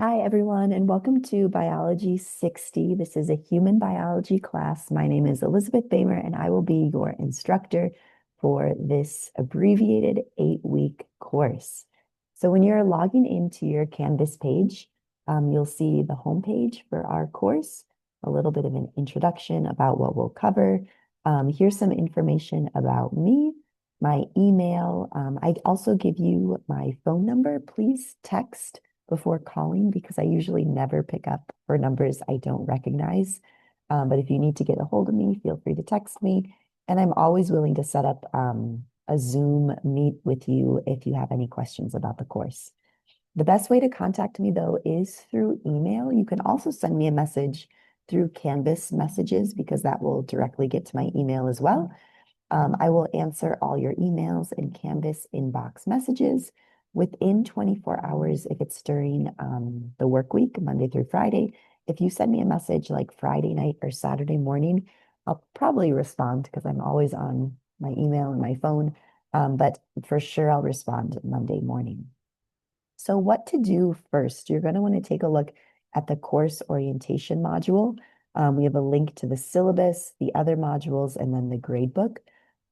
Hi, everyone, and welcome to Biology 60. This is a human biology class. My name is Elizabeth Bamer, and I will be your instructor for this abbreviated 8-week course. So when you're logging into your Canvas page, you'll see the homepage for our course, a little bit of an introduction about what we'll cover. Here's some information about me, my email. I also give you my phone number. Please text before calling because I usually never pick up for numbers I don't recognize. But if you need to get a hold of me, feel free to text me. And I'm always willing to set up a Zoom meet with you if you have any questions about the course. The best way to contact me, though, is through email. You can also send me a message through Canvas messages because that will directly get to my email as well. I will answer all your emails and Canvas inbox messages within 24 hours if it's during the work week, Monday through Friday. If you send me a message like Friday night or Saturday morning, I'll probably respond because I'm always on my email and my phone. But for sure, I'll respond Monday morning. So what to do first? You're going to want to take a look at the course orientation module. We have a link to the syllabus, the other modules, and then the gradebook.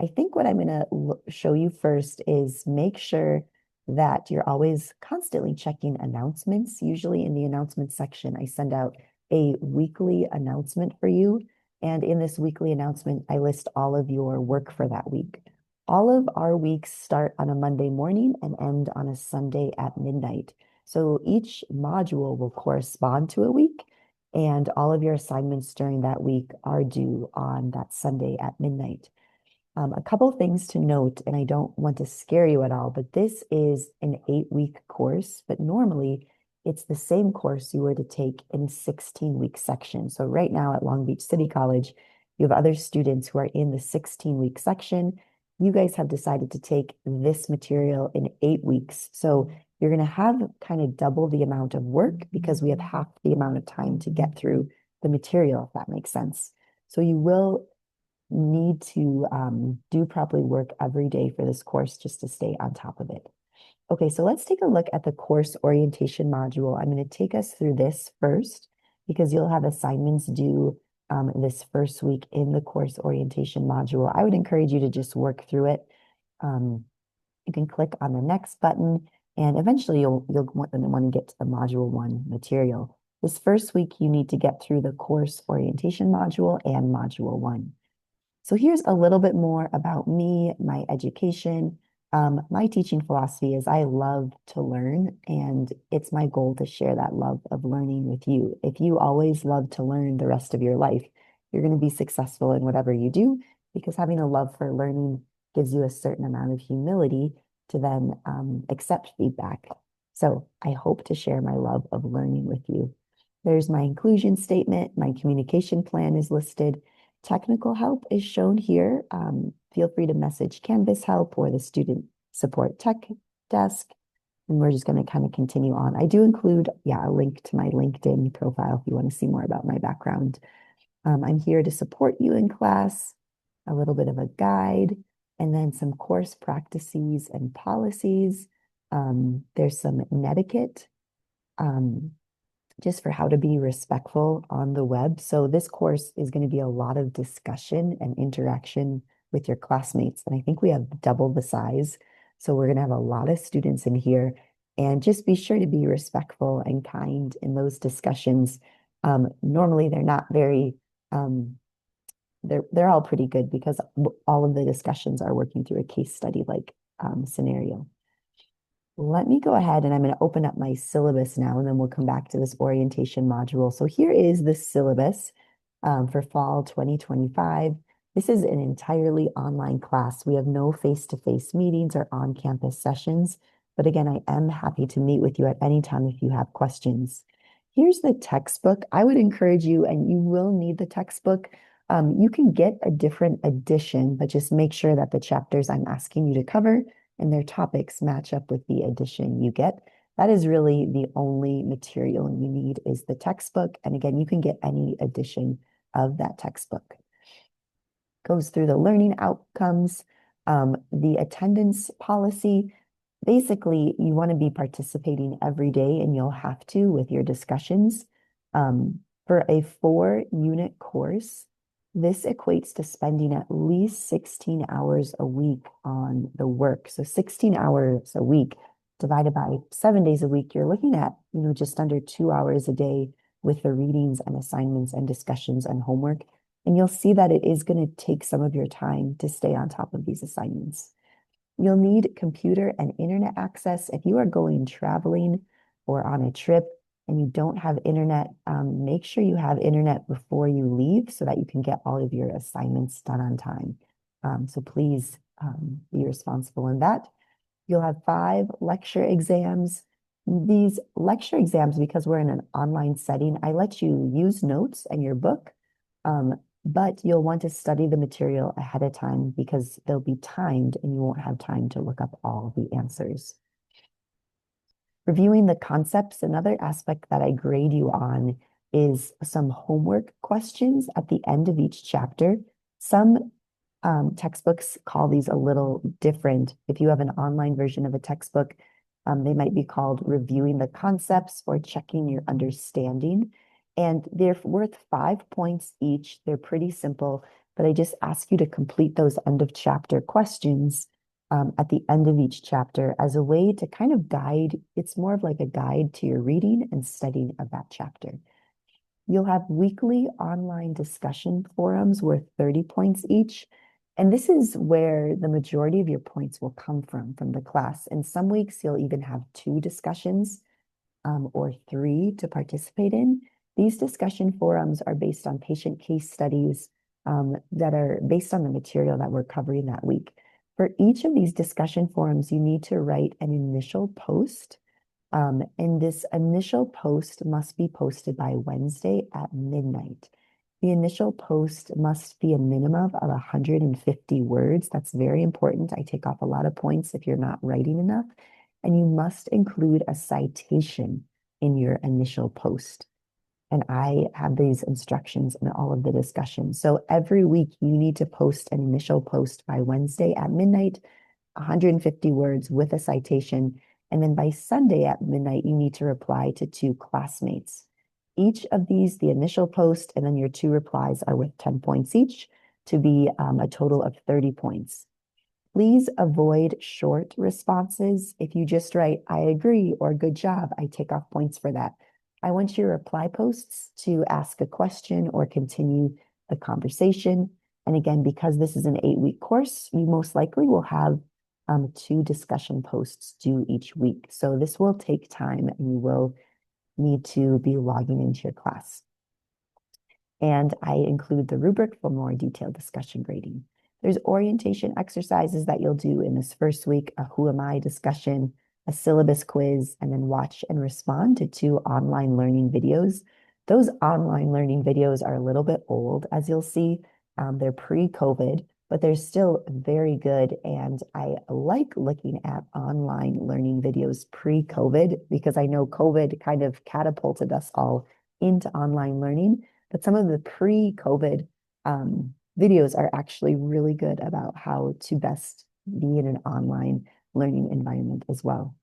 I think what I'm going to show you first is make sure that you're always constantly checking announcements. Usually in the announcement section, I send out a weekly announcement for you. And in this weekly announcement, I list all of your work for that week. All of our weeks start on a Monday morning and end on a Sunday at midnight. So each module will correspond to a week, and all of your assignments during that week are due on that Sunday at midnight. A couple things to note, and I don't want to scare you at all, but this is an 8-week course, but normally it's the same course you were to take in 16-week section. So right now at Long Beach City College, you have other students who are in the 16-week section. You guys have decided to take this material in 8 weeks. So you're going to have kind of double the amount of work because we have half the amount of time to get through the material, if that makes sense. So you will need to do properly work every day for this course just to stay on top of it. Okay, so let's take a look at the course orientation module. I'm going to take us through this first because you'll have assignments due this first week in the course orientation module. I would encourage you to just work through it. You can click on the next button and eventually you'll want to get to the module 1 material. This first week, you need to get through the course orientation module and module 1. So here's a little bit more about me, my education. My teaching philosophy is I love to learn, and it's my goal to share that love of learning with you. If you always love to learn the rest of your life, you're going to be successful in whatever you do because having a love for learning gives you a certain amount of humility to then accept feedback. So I hope to share my love of learning with you. There's my inclusion statement. My communication plan is listed. Technical help is shown here. Feel free to message Canvas help or the student support tech desk. And we're just going to kind of continue on. I do include, a link to my LinkedIn profile if you want to see more about my background. I'm here to support you in class, a little bit of a guide, and then some course practices and policies. There's some netiquette. Just for how to be respectful on the web. So this course is going to be a lot of discussion and interaction with your classmates. And I think we have double the size. So we're going to have a lot of students in here. And just be sure to be respectful and kind in those discussions. Normally they're not very, they're all pretty good because all of the discussions are working through a case study like scenario. Let me go ahead and I'm going to open up my syllabus now, and then we'll come back to this orientation module. So here is the syllabus for fall 2025. This is an entirely online class. We have no face-to-face meetings or on-campus sessions. But again, I am happy to meet with you at any time if you have questions. Here's the textbook. I would encourage you, and you will need the textbook. You can get a different edition, but just make sure that the chapters I'm asking you to cover and their topics match up with the edition you get. That is really the only material you need is the textbook. And again, you can get any edition of that textbook. Goes through the learning outcomes, the attendance policy. basically, you want to be participating every day, and you'll have to with your discussions. For a 4-unit course, this equates to spending at least 16 hours a week on the work. So 16 hours a week divided by 7 days a week, you're looking at, just under 2 hours a day with the readings and assignments and discussions and homework. And you'll see that it is going to take some of your time to stay on top of these assignments. You'll need computer and internet access. If you are going traveling or on a trip and you don't have internet, make sure you have internet before you leave so that you can get all of your assignments done on time. So please be responsible in that. You'll have 5 lecture exams. These lecture exams, because we're in an online setting, I let you use notes and your book, but you'll want to study the material ahead of time because they'll be timed and you won't have time to look up all the answers. Reviewing the concepts, another aspect that I grade you on is some homework questions at the end of each chapter. Some textbooks call these a little different. If you have an online version of a textbook, they might be called reviewing the concepts or checking your understanding. And they're worth 5 points each. They're pretty simple, but I just ask you to complete those end of chapter questions at the end of each chapter as a way to kind of guide. It's more of like a guide to your reading and studying of that chapter. You'll have weekly online discussion forums worth 30 points each. And this is where the majority of your points will come from the class. And some weeks you'll even have 2 discussions or 3 to participate in. These discussion forums are based on patient case studies that are based on the material that we're covering that week. For each of these discussion forums, you need to write an initial post. And this initial post must be posted by Wednesday at midnight. The initial post must be a minimum of 150 words. That's very important. I take off a lot of points if you're not writing enough. And you must include a citation in your initial post. And I have these instructions in all of the discussions. So every week you need to post an initial post by Wednesday at midnight, 150 words with a citation. And then by Sunday at midnight, you need to reply to 2 classmates. Each of these, the initial post and then your 2 replies are worth 10 points each to be a total of 30 points. Please avoid short responses. If you just write, I agree or good job, I take off points for that. I want your reply posts to ask a question or continue the conversation. And again, because this is an 8-week course, you most likely will have 2 discussion posts due each week. So this will take time and you will need to be logging into your class. And I include the rubric for more detailed discussion grading. There's orientation exercises that you'll do in this first week, a Who Am I discussion, a syllabus quiz, and then watch and respond to 2 online learning videos. Those online learning videos are a little bit old, as you'll see. They're pre-COVID, but they're still very good. And I like looking at online learning videos pre-COVID because I know COVID kind of catapulted us all into online learning. But some of the pre-COVID videos are actually really good about how to best be in an online learning environment as well.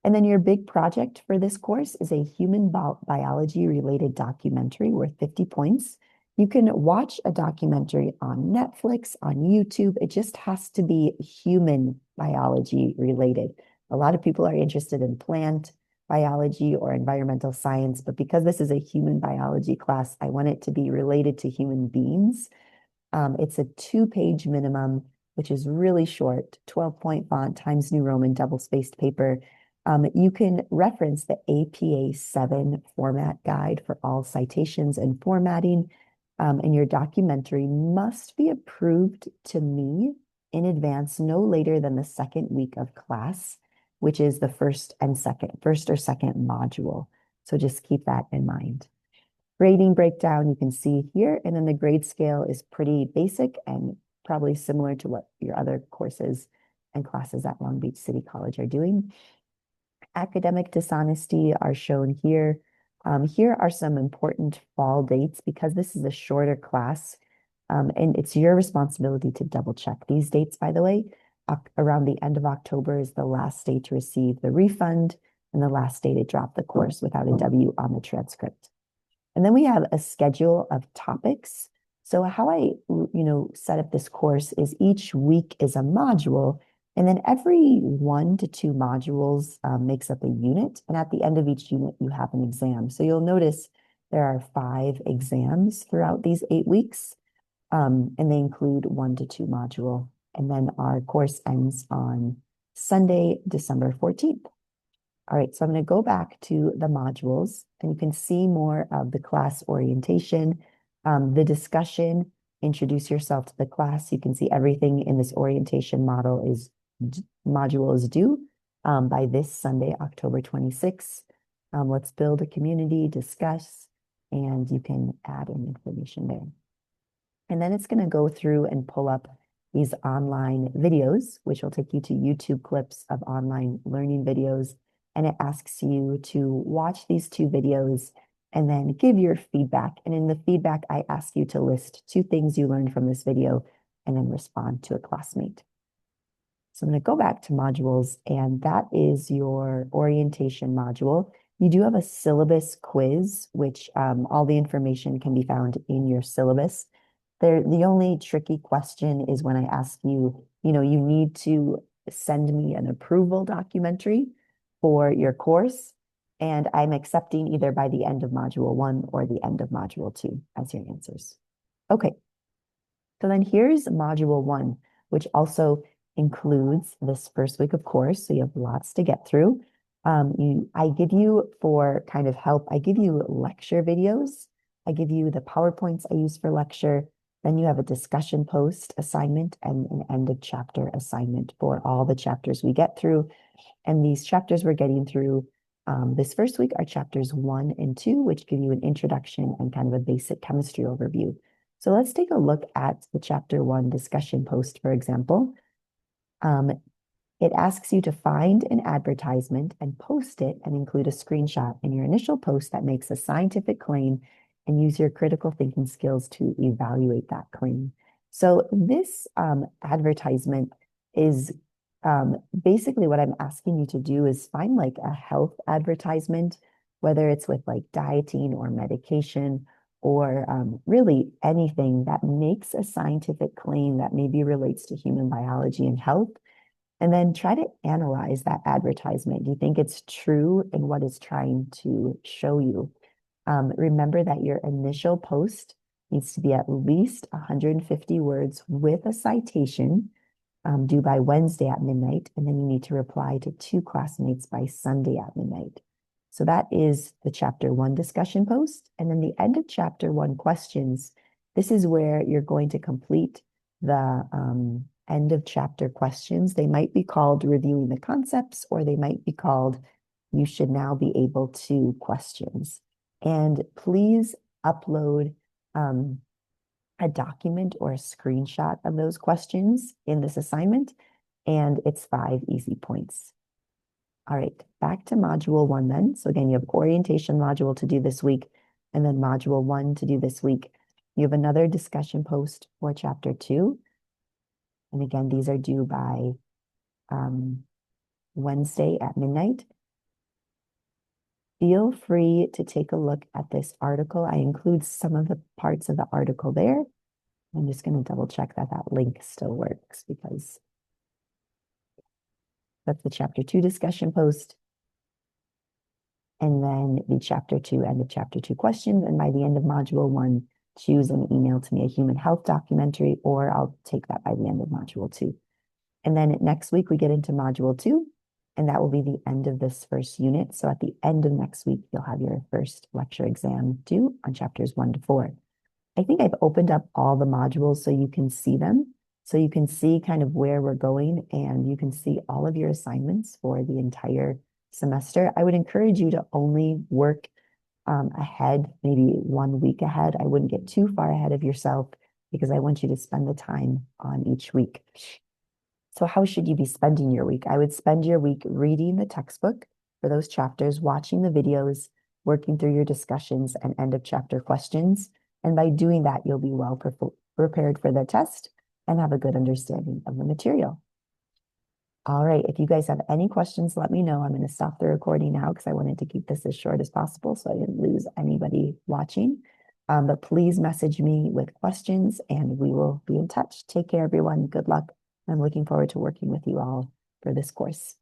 And then your big project for this course is a human biology related documentary worth 50 points. You can watch a documentary on Netflix, on YouTube. It just has to be human biology related. A lot of people are interested in plant biology or environmental science, but because this is a human biology class, I want it to be related to human beings. It's a 2-page minimum, which is really short, 12-point font, Times New Roman, double-spaced paper. You can reference the APA 7 format guide for all citations and formatting. And your documentary must be approved to me in advance no later than the 2nd week of class, which is the first or second module. So just keep that in mind. Grading breakdown you can see here, and then the grade scale is pretty basic and probably similar to what your other courses and classes at Long Beach City College are doing. Academic dishonesty are shown here. Here are some important fall dates because this is a shorter class, and it's your responsibility to double check these dates, by the way. around the end of October is the last day to receive the refund and the last day to drop the course without a W on the transcript. And then we have a schedule of topics. So how I, set up this course is each week is a module, and then every 1 to 2 modules makes up a unit. And at the end of each unit, you have an exam. So you'll notice there are 5 exams throughout these 8 weeks, and they include 1 to 2 module. And then our course ends on Sunday, December 14th. All right, so I'm going to go back to the modules, and you can see more of the class orientation, the discussion, introduce yourself to the class. You can see everything in this orientation module is due by this Sunday, October 26th. Let's build a community, discuss, and you can add in information there. And then it's going to go through and pull up these online videos, which will take you to YouTube clips of online learning videos. And it asks you to watch these 2 videos and then give your feedback. And in the feedback, I ask you to list 2 things you learned from this video and then respond to a classmate. So I'm going to go back to modules, and that is your orientation module. You do have a syllabus quiz, which all the information can be found in your syllabus. The only tricky question is when I ask you, you need to send me an approval documentary for your course, and I'm accepting either by the end of module 1 or the end of module 2 as your answers. Okay, so then here's module 1, which also includes this first week of course, so you have lots to get through. I give you, for kind of help, I give you lecture videos. I give you the PowerPoints I use for lecture. Then you have a discussion post assignment and an end of chapter assignment for all the chapters we get through. And these chapters we're getting through this first week are chapters 1 and 2, which give you an introduction and kind of a basic chemistry overview. So let's take a look at the chapter 1 discussion post, for example. It asks you to find an advertisement and post it and include a screenshot in your initial post that makes a scientific claim and use your critical thinking skills to evaluate that claim. So this advertisement is basically what I'm asking you to do is find like a health advertisement, whether it's with like dieting or medication or really anything that makes a scientific claim that maybe relates to human biology and health. And then try to analyze that advertisement. Do you think it's true in what it's trying to show you? Remember that your initial post needs to be at least 150 words with a citation due by Wednesday at midnight. And then you need to reply to 2 classmates by Sunday at midnight. So that is the chapter 1 discussion post. And then the end of chapter 1 questions. This is where you're going to complete the end of chapter questions. They might be called reviewing the concepts, or they might be called you should now be able to questions. And please upload a document or a screenshot of those questions in this assignment, and it's 5 easy points. All right, back to module 1 then. So again, you have orientation module to do this week, and then module 1 to do this week. You have another discussion post for chapter 2. And again, these are due by Wednesday at midnight. Feel free to take a look at this article. I include some of the parts of the article there. I'm just going to double check that that link still works, because that's the chapter 2 discussion post. And then the chapter 2, end of chapter 2 questions. And by the end of module 1, choose and email to me a human health documentary, or I'll take that by the end of module 2. And then next week we get into module 2, and that will be the end of this first unit. So at the end of next week, you'll have your first lecture exam due on chapters 1 to 4. I think I've opened up all the modules so you can see them. So you can see kind of where we're going, and you can see all of your assignments for the entire semester. I would encourage you to only work ahead, maybe 1 week ahead. I wouldn't get too far ahead of yourself, because I want you to spend the time on each week. So how should you be spending your week? I would spend your week reading the textbook for those chapters, watching the videos, working through your discussions and end of chapter questions. And by doing that, you'll be well prepared for the test and have a good understanding of the material. All right. If you guys have any questions, let me know. I'm going to stop the recording now because I wanted to keep this as short as possible so I didn't lose anybody watching. But please message me with questions and we will be in touch. Take care, everyone. Good luck. I'm looking forward to working with you all for this course.